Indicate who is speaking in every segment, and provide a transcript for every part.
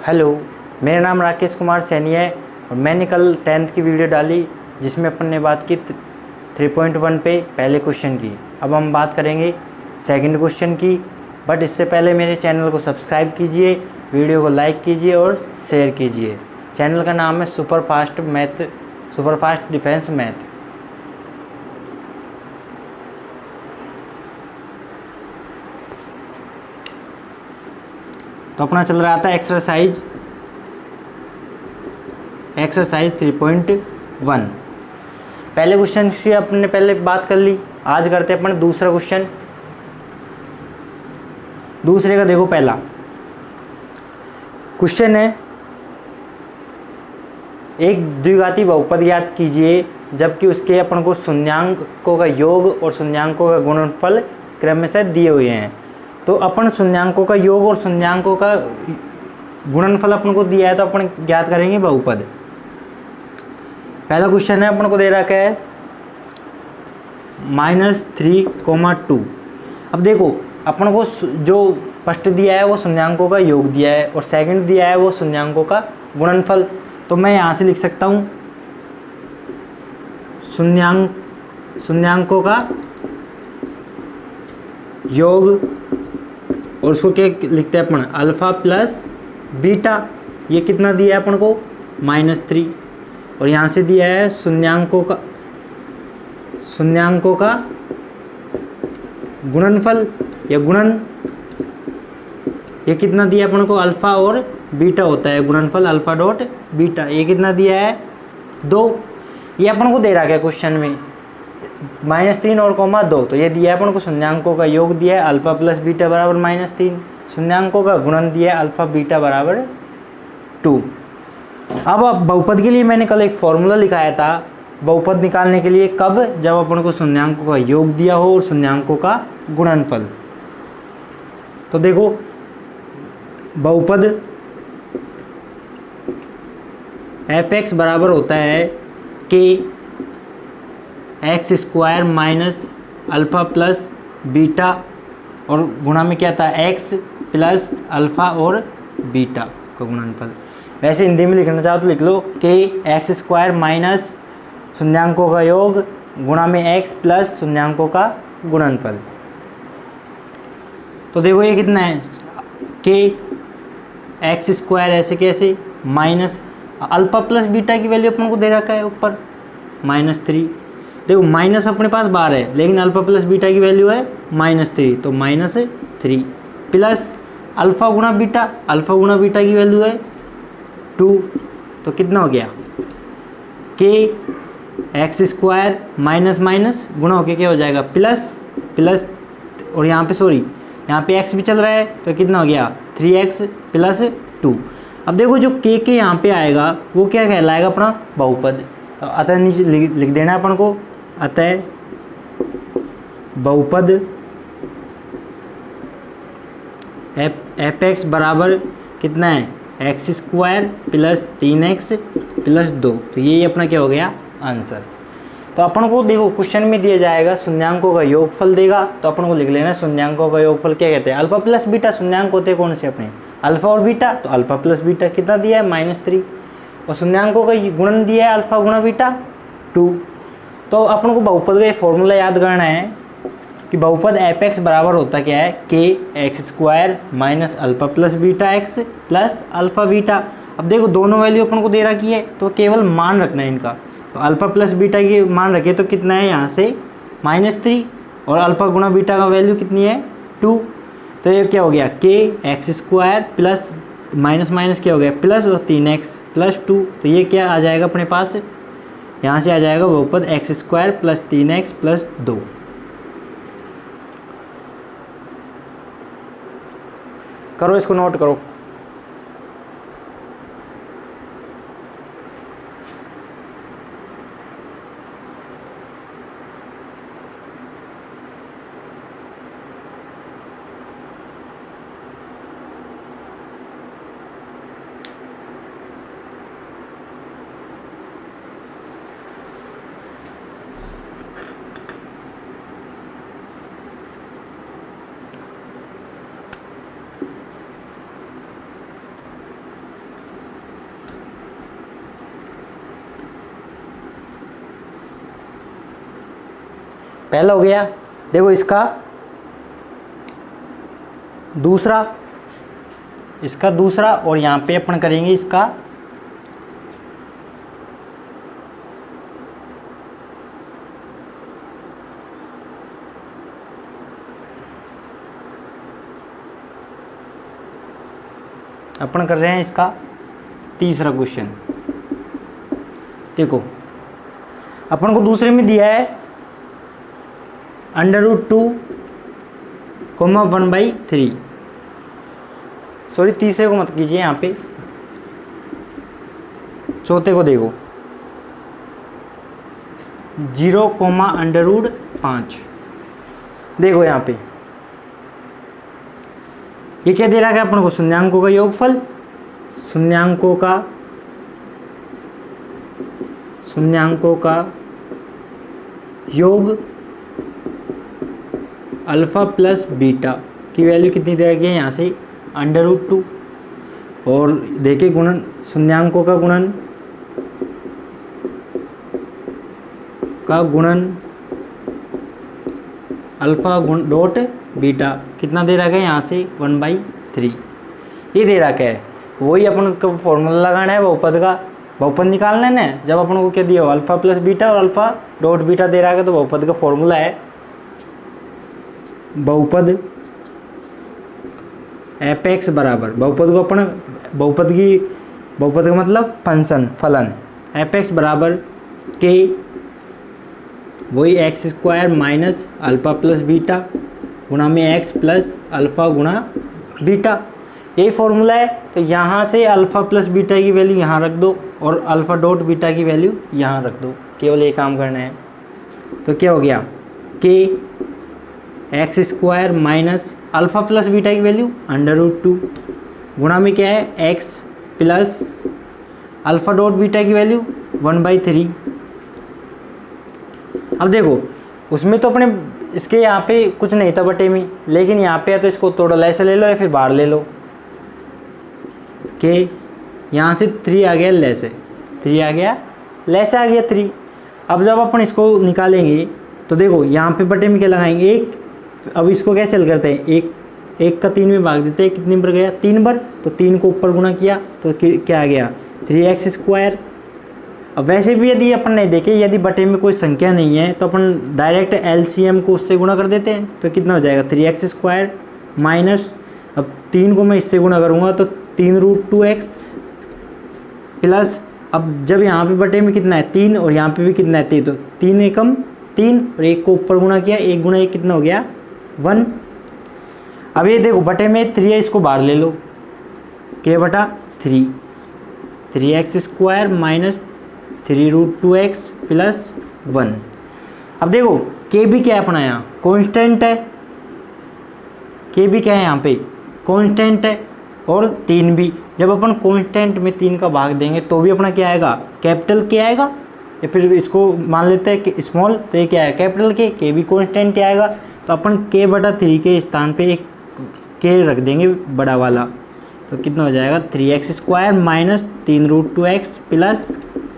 Speaker 1: Hello, मेरा नाम राकेश कुमार सैनी है और मैंने कल 10th की वीडियो डाली जिसमें अपन ने बात की 3.1 पे पहले क्वेश्चन की। अब हम बात करेंगे सेकंड क्वेश्चन की, बट इससे पहले मेरे चैनल को सब्सक्राइब कीजिए, वीडियो को लाइक कीजिए और शेयर कीजिए। चैनल का नाम है सुपर फास्ट डिफेंस मैथ। तो अपना चल रहा था एक्सरसाइज 3.1। पहले क्वेश्चन से अपने पहले बात कर ली, आज करते हैं अपन दूसरा क्वेश्चन। दूसरे का देखो, पहला क्वेश्चन है, एक द्विघाती बहुपद ज्ञात कीजिए जबकि उसके अपन को शून्यांकों का योग और शून्यांकों का गुणनफल क्रमशः दिए हुए हैं। तो अपन शून्यांकों का योग और शून्यांकों का गुणनफल अपन को दिया है, तो अपन ज्ञात करेंगे बहुपद। पहला क्वेश्चन है, अपन को दे रखा है -3,2। अब देखो, अपन को जो फर्स्ट दिया है वो शून्यांकों का योग दिया है और सेकंड दिया है वो शून्यांकों का गुणनफल। तो मैं यहाँ से लिख सकता हूँ शून्यांकों का योग, और उसको क्या लिखते हैं अपन, अल्फा प्लस बीटा। ये कितना दिया है अपन को, -3। और यहाँ से दिया है शून्यांकों का गुणनफल या गुणन। ये कितना दिया अपन को, अल्फा और बीटा होता है गुणनफल, अल्फा डॉट बीटा। ये कितना दिया है, 2। ये अपन को दे रहा है क्वेश्चन में -3 और -2। तो ये दिया है अपन को शून्यांकों का योग दिया है अल्फा प्लस बीटा बराबर -3, शून्यांकों का गुणन दिया है अल्फा बीटा बराबर 2। अब बहुपद के लिए मैंने कल एक फॉर्मूला लिखाया था बहुपद निकालने के लिए, कब, जब अपन को शून्यांकों का योग दिया हो और शून्यांकों का गुणनफल। तो देखो, बहुपद f(x) बराबर होता है कि x² minus alpha plus beta, और गुणा में क्या था, x प्लस अल्फ़ा और बीटा का गुणनफल। वैसे हिंदी में लिखना चाहो तो लिख लो कि x² माइनस शून्यांकों का योग गुणा में x प्लस शून्यांकों का गुणनफल। तो देखो ये कितना है कि x² ऐसे कैसे, माइनस अल्फ़ा प्लस बीटा की वैल्यू अपन को दे रखा है ऊपर -3। देखो माइनस अपने पास बाहर है लेकिन अल्फ़ा प्लस बीटा की वैल्यू है -3, तो -3 प्लस अल्फ़ा गुणा बीटा, अल्फ़ा गुणा बीटा की वैल्यू है 2। तो कितना हो गया कि x² माइनस माइनस गुणा होके क्या हो जाएगा, प्लस। और यहाँ पे यहाँ पे x भी चल रहा है, तो कितना हो गया 3x प्लस 2। अब देखो जो k के यहाँ पे आएगा वो क्या कहलाएगा, अपना बहुपद। तो अतः नीचे लिख देना है अपन को, अतः बहुपद f(x) बराबर कितना है, x² प्लस 3x प्लस 2। तो ये अपना क्या हो गया, आंसर। तो अपन को देखो क्वेश्चन में दिया जाएगा शून्यांकों का योगफल देगा, तो अपन को लिख लेना शून्यांकों का योगफल क्या कहते हैं, अल्फा प्लस बीटा। शून्यांक होते हैं कौन से अपने, अल्फा और बीटा। तो अल्फा प्लस बीटा कितना दिया है, -3, और शून्यांकों का गुणन दिया है अल्फा गुणा बीटा 2। तो अपन को बहुपद का ये फॉर्मूला याद करना है कि बहुपद f(x) बराबर होता क्या है, कि x² minus alpha plus beta x plus alpha beta. अब देखो दोनों वैल्यू अपन को दे रखी है, तो केवल मान रखना है इनका। तो अल्फा प्लस बीटा की मान रखे तो कितना है, यहाँ से -3, और अल्फा गुणा बीटा का वैल्यू कितनी है, 2। तो ये क्या हो गया, कि x² प्लस माइनस माइनस क्या हो गया, प्लस, और 3x प्लस 2। तो ये क्या आ जाएगा अपने पास, यहाँ से आ जाएगा बहुपद x² प्लस 3x प्लस 2। करो, इसको नोट करो। पहला हो गया। देखो इसका दूसरा और यहाँ पे अपन करेंगे इसका अपन कर रहे हैं इसका तीसरा क्वेश्चन। देखो अपन को दूसरे में दिया है √2, 1/3। सॉरी तीसरे को मत कीजिए, यहाँ पे चौथे को देखो 0, √5। देखो यहाँ पे ये क्या दे रहा है अपन को, शून्यांकों का योगफल, शून्यांकों का योग अल्फा प्लस बीटा की वैल्यू कितनी दे रखी है यहाँ से √2। और देखिए गुणन, शून्यांकों का गुणन अल्फा डॉट बीटा कितना दे रखा है यहाँ से 1/3 ये दे रखा है। वही अपन को फॉर्मूला लगाना है बहुपद का, बहुपद निकालना है ना। जब अपन को क्या दिया हो अल्फा प्लस बीटा और अल्फा डॉट बीटा दे रहा है, तो बहुपद का फॉर्मूला है बहुपद f(x) बराबर, बहुपद को अपन बहुपद का मतलब फलन f(x) बराबर k, वही x² minus alpha plus beta गुणा में x प्लस अल्फा गुणा बीटा, यही फॉर्मूला है। तो यहाँ से अल्फा प्लस बीटा की वैल्यू यहाँ रख दो और अल्फा डॉट बीटा की वैल्यू यहाँ रख दो, केवल ये काम करना है। तो क्या हो गया k x² minus alpha plus beta की वैल्यू √2 गुणा में क्या है x plus alpha dot beta की वैल्यू 1/3। अब देखो उसमें तो अपने इसके यहाँ पे कुछ नहीं था बटे में, लेकिन यहाँ पे है तो इसको थोड़ा ऐसे ले लो या फिर बाहर ले लो। के यहाँ से 3 आ गया, लेसे 3 आ गया, लेसे आ गया 3। अब जब अपन इसको निकालेंगे तो देखो यहाँ पे बटे में क्या लगाएंगे 1। अब इसको कैसे हल करते हैं, 1 का 3 में भाग देते हैं, कितनी बार गया 3 बार, तो 3 को ऊपर गुणा किया तो क्या आ गया 3x²। अब वैसे भी यदि अपन नहीं देखे, यदि बटे में कोई संख्या नहीं है तो अपन डायरेक्ट एलसीएम को उससे गुणा कर देते हैं, तो कितना हो जाएगा 3x² माइनस, अब 3 को मैं इससे गुणा करूँगा तो 3√2x प्लस, अब जब यहाँ पे बटे में कितना है 3 और यहाँ पे भी कितना है 3, तो 3 एकम 3 और 1 को ऊपर गुणा किया, 1 गुणा 1 कितना हो गया 1। अब ये देखो बटे में 3 है, इसको बाहर ले लो k/3, 3x² minus 3√2x plus 1। अब देखो k भी क्या है अपना यहाँ कांस्टेंट है, k भी क्या है यहाँ पे कांस्टेंट है, और 3 भी। जब अपन कांस्टेंट में 3 का भाग देंगे तो भी अपना क्या आएगा कैपिटल K आएगा, या फिर इसको मान लेते हैं कि स्मॉल, तो ये क्या है कैपिटल K भी कांस्टेंट आएगा। तो अपन k/3 के स्थान पे एक k रख देंगे बड़ा वाला, तो कितना हो जाएगा 3x² माइनस 3√2x प्लस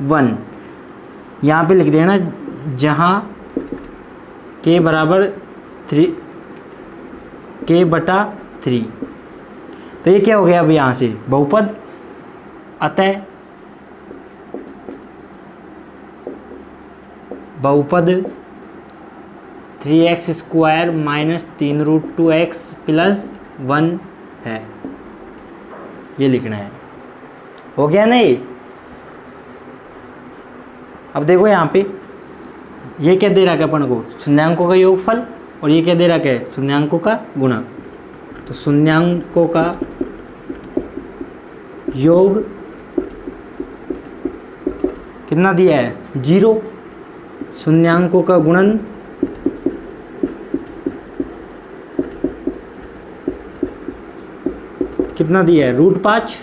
Speaker 1: 1। यहाँ पे लिख देना जहाँ k बराबर 3 तो ये क्या हो गया अब यहाँ से बहुपद, अतः बहुपद 3x² माइनस 3√2x प्लस 1 है, ये लिखना है। हो गया नहीं। अब देखो यहाँ पे ये क्या दे रहा है अपन को शून्यांकों का योगफल, और ये क्या दे रहा है शून्यांकों का गुणा। तो शून्यांकों का योग कितना दिया है 0, शून्यांकों का गुणन कितना दिया है √5।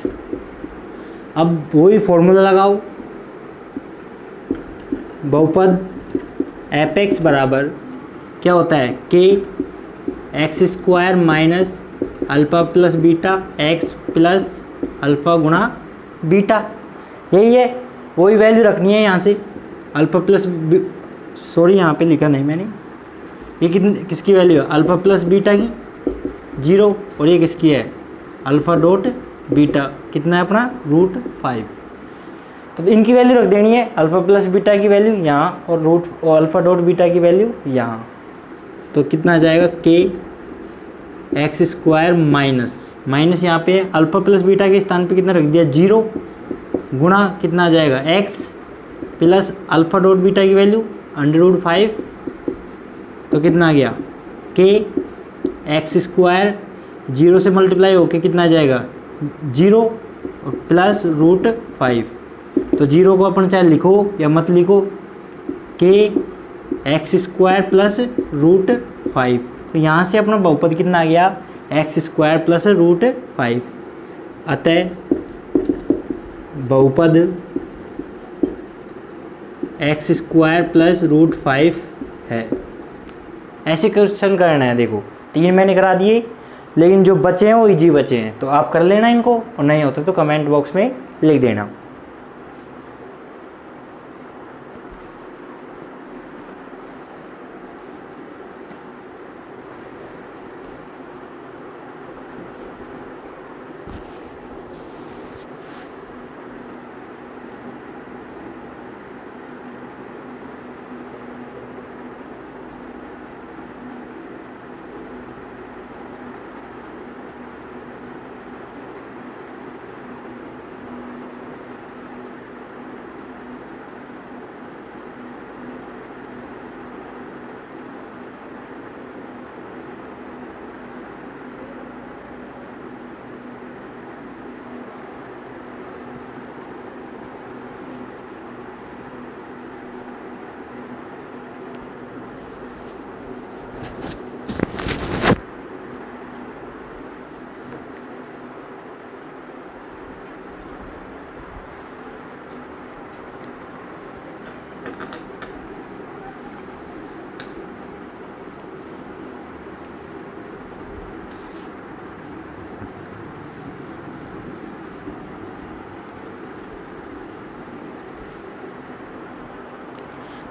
Speaker 1: अब वही फॉर्मूला लगाओ, बहुपद f(x) बराबर क्या होता है k x² minus alpha plus beta x plus alpha गुणा बीटा, यही है। वही वैल्यू रखनी है यहाँ से अल्फा प्लस, सॉरी यहाँ पे लिखा नहीं मैंने, ये किसकी वैल्यू है, अल्फ़ा प्लस बीटा की 0, और ये किसकी है, अल्फ़ा डॉट बीटा कितना है अपना √5। तो इनकी वैल्यू रख देनी है, अल्फ़ा प्लस बीटा की वैल्यू यहाँ और अल्फ़ा डॉट बीटा की वैल्यू यहाँ। तो कितना आ जाएगा के एक्स स्क्वायर माइनस यहाँ पे अल्फ़ा प्लस बीटा के स्थान पे कितना रख दिया 0, गुणा कितना आ जाएगा x plus alpha dot beta की वैल्यू √5। तो कितना आ गया के एक्स स्क्वायर 0 से मल्टीप्लाई होके कितना आ जाएगा 0 प्लस √5। तो 0 को अपन चाहे लिखो या मत लिखो, के एक्स स्क्वायर प्लस √5। तो यहाँ से अपना बहुपद कितना आ गया एक्स स्क्वायर प्लस √5। अतः बहुपद एक्स स्क्वायर प्लस √5 है। ऐसे क्वेश्चन करना है। देखो 3 मैंने करा दिए, लेकिन जो बचे हैं वो इजी बचे हैं, तो आप कर लेना इनको, और नहीं होते तो कमेंट बॉक्स में लिख देना।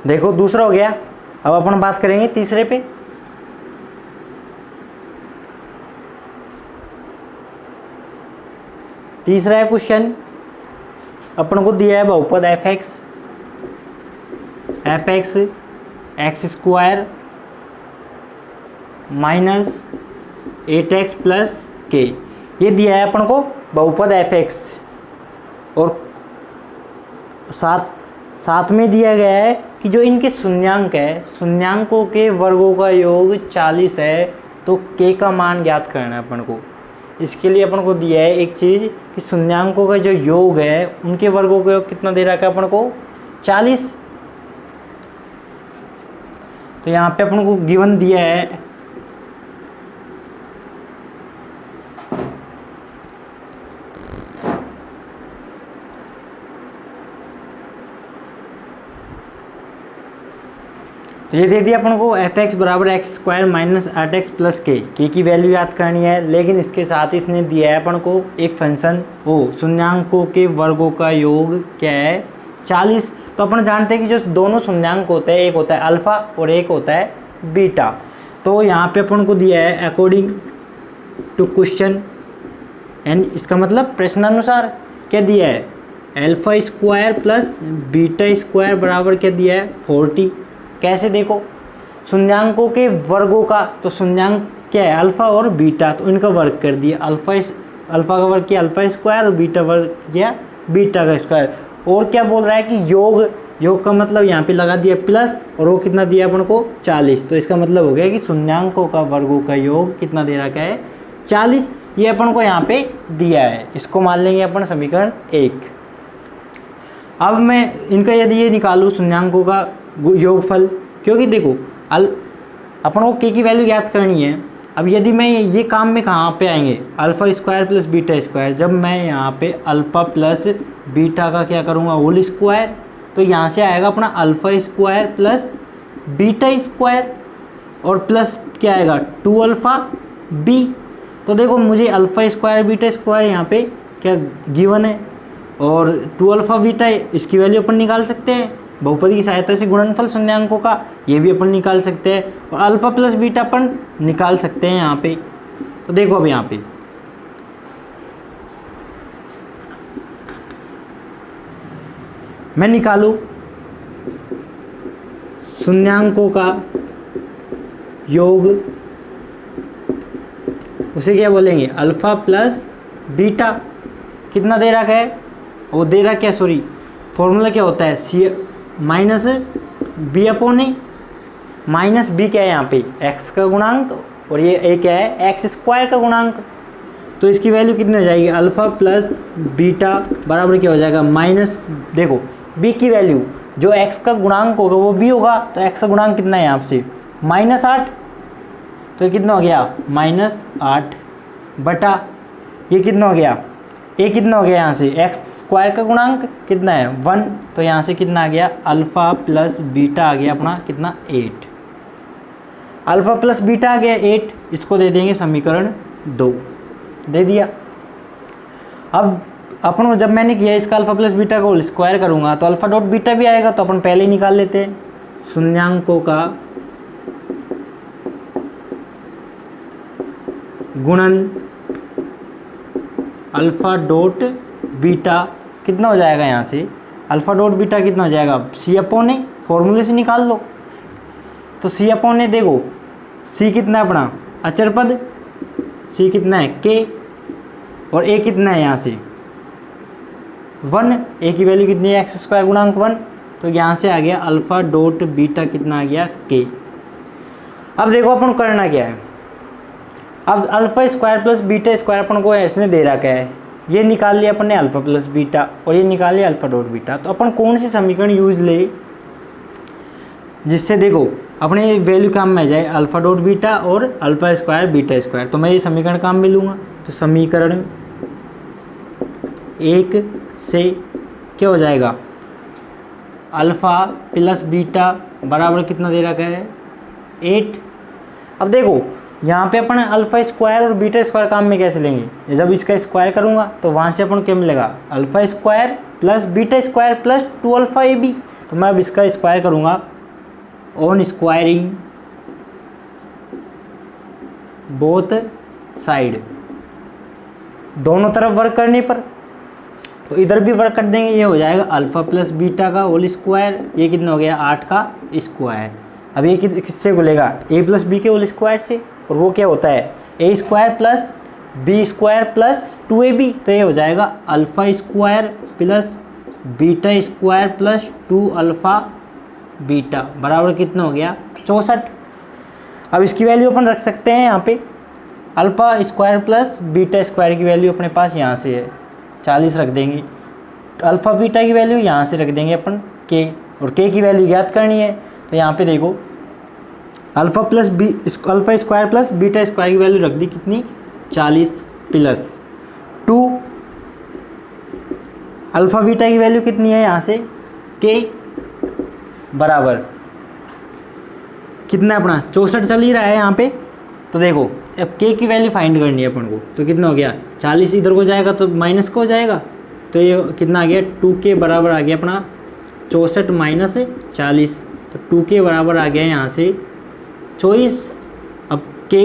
Speaker 1: देखो दूसरा हो गया। अब अपन बात करेंगे तीसरे पे। तीसरा है क्वेश्चन, अपन को दिया है बहुपद F x x square minus 8x plus के। ये दिया है अपन को बहुपद एफ एक्स, और साथ में दिया गया है कि जो इनके शून्यांक है, शून्यांकों के वर्गों का योग 40 है, तो k का मान ज्ञात करना है अपन को। इसके लिए अपन को दिया है एक चीज़ कि शून्यांकों का जो योग है उनके वर्गों का योग कितना दे रखा है अपन को 40। तो यहाँ पे अपन को गिवन दिया है तो ये दे दिया अपन को एफ एक्स बराबर x square minus 8x plus के की वैल्यू याद करनी है। लेकिन इसके साथ इसने दिया है अपन को एक फंक्शन ओ शून्यांकों के वर्गों का योग क्या है 40। तो अपन जानते हैं कि जो दोनों शून्यांक होते हैं, एक होता है अल्फ़ा और एक होता है बीटा। तो यहाँ पे अपन को दिया है अकॉर्डिंग टू क्वेश्चन, एंड इसका मतलब प्रश्नानुसार क्या दिया है alpha square plus beta square बराबर क्या दिया है 40। कैसे देखो शून्यांकों के वर्गों का, तो शून्यांक क्या है अल्फ़ा और बीटा, तो इनका वर्ग कर दिया। अल्फ़ा का वर्ग किया अल्फ़ा स्क्वायर और बीटा वर्ग किया बीटा का स्क्वायर। और क्या बोल रहा है कि योग का मतलब यहाँ पे लगा दिया प्लस, और वो कितना दिया अपन को 40। तो इसका मतलब हो गया कि शून्यांकों का वर्गों का योग कितना दे रखा है 40। ये अपन को यहाँ पे दिया है, इसको मान लेंगे अपन समीकरण 1। अब मैं इनका यदि ये निकालूँ शून्यांकों का योगफल, क्योंकि देखो अपन को के की वैल्यू याद करनी है। अब यदि मैं ये काम में कहाँ पे आएंगे alpha square plus beta square, जब मैं यहाँ पे अल्फ़ा प्लस बीटा का क्या करूँगा होल स्क्वायर, तो यहाँ से आएगा अपना alpha square plus beta square और प्लस क्या आएगा 2α b। तो देखो मुझे अल्फ़ा स्क्वायर बीटा स्क्वायर यहाँ पे क्या गिवन है, और 2α बीटा इसकी वैल्यू अपन निकाल सकते हैं। बहुपद की सहायता से गुणनफल शून्याङ्कों का, ये भी अपन निकाल सकते हैं। और अल्फा प्लस बीटा अपन निकाल सकते हैं यहाँ पे। तो देखो अब यहाँ पे मैं निकालूं शून्याङ्कों का योग, उसे क्या बोलेंगे, अल्फा प्लस बीटा। कितना दे रखा है, वो दे रहा क्या, सॉरी फॉर्मूला क्या होता है, सी माइनस बी अपॉन ए, माइनस बी क्या है यहाँ पे एक्स का गुणांक, और ये ए क्या है एक्स स्क्वायर का गुणांक। तो इसकी वैल्यू कितनी हो जाएगी, अल्फा प्लस बीटा बराबर क्या हो जाएगा माइनस, देखो बी की वैल्यू जो एक्स का गुणांक होगा वो बी होगा, तो एक्स का गुणांक कितना है यहाँ से -8, तो ये कितना हो गया -8 बटा ये कितना हो गया, ए कितना हो गया यहाँ से एक्स स्क्वायर का गुणांक कितना है 1, तो यहाँ से कितना आ गया अल्फ़ा प्लस बीटा आ गया अपना कितना 8, अल्फ़ा प्लस बीटा आ गया 8, इसको दे देंगे समीकरण 2, दे दिया। अब अपन जब मैंने किया इसका अल्फ़ा प्लस बीटा को होल स्क्वायर करूँगा तो अल्फ़ा डॉट बीटा भी आएगा, तो अपन पहले ही निकाल लेते हैं शून्याङ्कों का गुणन अल्फ़ा डॉट बीटा कितना हो जाएगा, यहाँ से अल्फ़ा डॉट बीटा कितना हो जाएगा सी अपॉन ए, फॉर्मूले से निकाल लो। तो सी अपॉन ए देखो सी कितना है अपना अचर पद, सी कितना है के, और ए कितना है यहाँ से 1, ए की वैल्यू कितनी है एक्स स्क्वायर गुणांक 1, तो यहाँ से आ गया अल्फ़ा डॉट बीटा कितना आ गया के। अब देखो अपन करना क्या है, अब alpha square plus beta square upon को इसने दे रखा है, ये निकाल लिया अपन ने अल्फ़ा प्लस बीटा और ये निकाल लिया अल्फ़ा डॉट बीटा। तो अपन कौन सी समीकरण यूज ले जिससे देखो अपने वैल्यू काम में आ जाए अल्फ़ा डॉट बीटा और अल्फ़ा स्क्वायर बीटा स्क्वायर, तो मैं ये समीकरण काम में लूँगा। तो समीकरण 1 से क्या हो जाएगा अल्फ़ा प्लस बीटा बराबर कितना दे रखा है 8। अब देखो यहाँ पे अपन अल्फ़ा स्क्वायर और बीटा स्क्वायर काम में कैसे लेंगे, जब इसका स्क्वायर करूँगा तो वहाँ से अपन क्या मिलेगा alpha square plus beta square plus 2 alpha a b. तो मैं अब इसका स्क्वायर करूँगा ऑन स्क्वायरिंग बोथ साइड, दोनों तरफ वर्क करने पर, तो इधर भी वर्क कर देंगे, ये हो जाएगा अल्फ़ा प्लस बीटा का होल स्क्वायर, ये कितना हो गया 8 का स्क्वायर। अब ये किससे खुलेगा ए प्लस बी के होल स्क्वायर से, और वो क्या होता है A square plus B square plus 2ab, तो ये हो जाएगा alpha square plus beta square plus 2 alpha beta बराबर कितना हो गया 64। अब इसकी वैल्यू अपन रख सकते हैं यहाँ पे, alpha square plus beta square की वैल्यू अपने पास यहाँ से है 40 रख देंगे, अल्फ़ा बीटा की वैल्यू यहाँ से रख देंगे अपन के, और के की वैल्यू ज्ञात करनी है। तो यहाँ पे देखो alpha plus alpha square plus beta square की वैल्यू रख दी कितनी 40 प्लस 2 अल्फ़ा बीटा की वैल्यू कितनी है यहाँ से के बराबर कितना अपना 64 चल ही रहा है यहाँ पे। तो देखो अब के की वैल्यू फाइंड करनी है अपन को, तो कितना हो गया 40 इधर को जाएगा तो माइनस को हो जाएगा, तो ये कितना आ गया 2 बराबर आ गया अपना 64 माइनस 40, तो 2 बराबर आ गया यहाँ से 24। अब के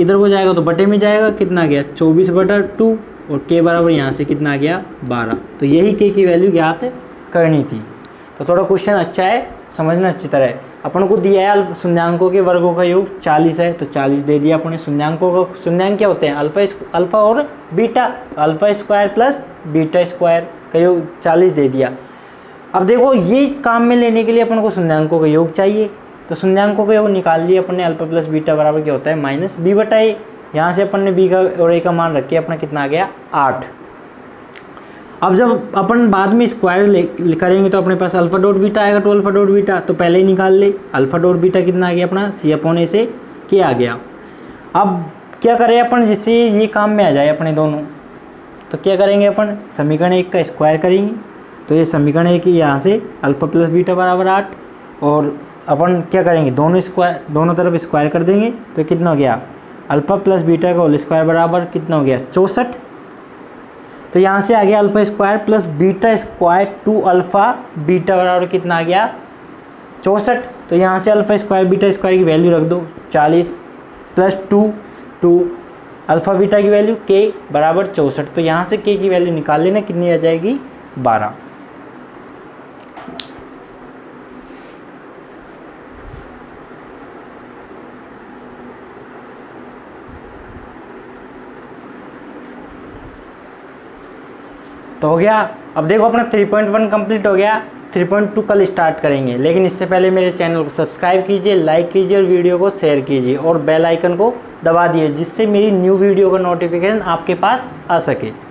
Speaker 1: इधर को जाएगा तो बटे में जाएगा, कितना आ गया 24/2, और के बराबर यहाँ से कितना आ गया 12। तो यही के की वैल्यू ज्ञात करनी थी। तो थोड़ा क्वेश्चन अच्छा है, समझना अच्छी तरह। अपन को दिया है शून्याङ्कों के वर्गों का योग 40 है, तो 40 दे दिया अपने शून्याङ्कों का। शून्याङ्क क्या होते हैं अल्फ़ा और beta, alpha square plus beta square का योग 40 दे दिया। अब देखो ये काम में लेने के लिए अपन को शून्याङ्कों का योग चाहिए, तो शून्याङ्कों का योग निकाल लिया अपन ने, अल्फ़ा प्लस बीटा बराबर क्या होता है -b/a। यहाँ से अपन ने b का और a का मान रख के अपना कितना आ गया 8। अब जब अपन बाद में स्क्वायर करेंगे तो अपने पास अल्फ़ा डॉट बीटा आएगा 2 अल्फ़ा डॉट बीटा, तो पहले ही निकाल ले। अल्फ़ा डॉट बीटा कितना आ गया अपना c/a से क्या आ गया। अब क्या करें अपन जिससे ये काम में आ जाए अपने दोनों, तो क्या करेंगे अपन समीकरण 1 का स्क्वायर करेंगे, तो ये समीकरण 1 यहाँ से अल्फ़ा प्लस बीटा बराबर 8, और अपन क्या करेंगे दोनों तरफ स्क्वायर कर देंगे, तो कितना हो गया अल्फ़ा प्लस बीटा का होल स्क्वायर बराबर कितना हो गया 64। तो यहाँ से आ गया alpha square plus beta square 2 alpha beta बराबर कितना आ गया 64। तो यहाँ से अल्फा स्क्वायर बीटा स्क्वायर की वैल्यू रख दो 40 प्लस 2 अल्फा बीटा की वैल्यू k बराबर 64। तो यहाँ से k की वैल्यू निकाल लेना, कितनी आ जाएगी 12। तो हो गया। अब देखो अपना 3.1 कंप्लीट हो गया, 3.2 कल स्टार्ट करेंगे, लेकिन इससे पहले मेरे चैनल को सब्सक्राइब कीजिए, लाइक कीजिए और वीडियो को शेयर कीजिए और बेल आइकन को दबा दिए, जिससे मेरी न्यू वीडियो का नोटिफिकेशन आपके पास आ सके।